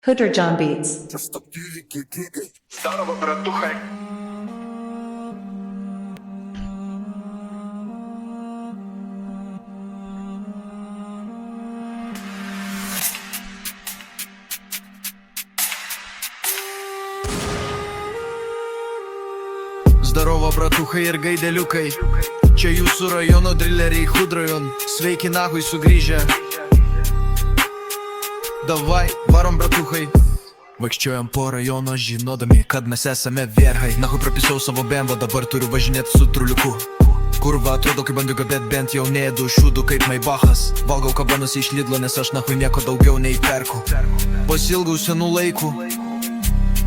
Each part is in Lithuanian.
Hooter John Beats. Здорово, братуха. Здороvo, bratuchai ir gaideliukai. Čia jūsų rajono drilleriai Hudrajon. Sveiki nahui sugrįžę. Davai, varom bratuchai. Vaikščiojam po rajono žinodami, kad mes esame vierhai. Nahui prapisau savo bembo, dabar turiu važinėti su truliuku. Kurva atrodo kaip bandiuka, bet bent jau neėdu šūdų kaip Maybachas. Valgau kabanus iš Lidlo, nes aš nahui nieko daugiau nei perku. Pasilgau senų laikų,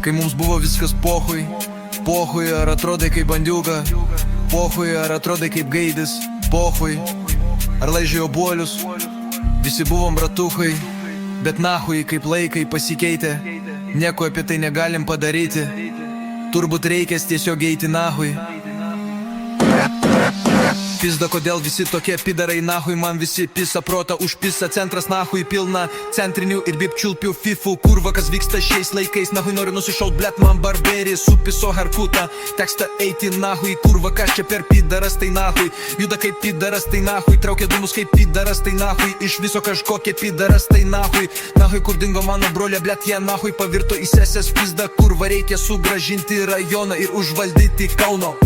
kai mums buvo viskas pohui. Pohui, ar atrodai kaip bandiuka? Pohui, ar atrodai kaip gaidis? Pohui, ar laižai obuolius? Visi buvom bratuchai, bet nahui kaip laikai pasikeitė. Nieko apie tai negalim padaryti. Turbūt reikės tiesiog eiti nahui. Pizda, kodėl visi tokie pidarai nahui, man visi pisa protą užpisa. Centras nahui pilna centrinių ir bipčiulpių fifų. Kurva, kas vyksta šiais laikais, nahui noriu nusišaut, blet, man barberį supiso harkutą. Teksta eiti nahui, kurva, kas čia per pidaras tai nahui. Juda kaip pidaras tai nahui, traukia dūmus kaip pidaras tai nahui. Iš viso kažkokie pidaras tai nahui. Nahui, kur dingo mano brolė, blet, jie nahui pavirto į sesės pizda. Kurva, reikia sugražinti rajoną ir užvaldyti Kauno.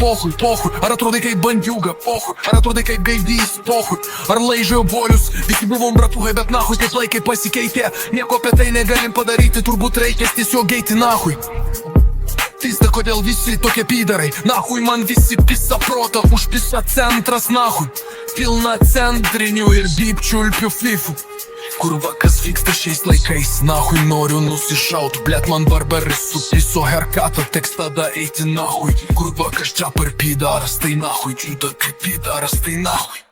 Pohui, pohui, ar atrodai kaip bandiuga? Pohui, ar atrodai kaip gaidys? Pohui, ar laižai obuolius? Visi buvom bratuhai, bet nahui kaip laikai pasikeitė. Nieko apie tai negalim padaryti, turbūt reikės tiesiog eiti nahui. Pizda, kodėl visi tokie pidarai? Nahui, man visi pisa protą, užpisa centras nahui. Pilna centrinių ir bipčiulpių fifų. Kurva, kas vyksta šiais laikais, nahui noriu nusišaut. Blet, man barberis supiso haircutą, teks tada eiti nahui. Kurva, kas čia per pidaras tai nahui, juda kaip pidaras tai nahui.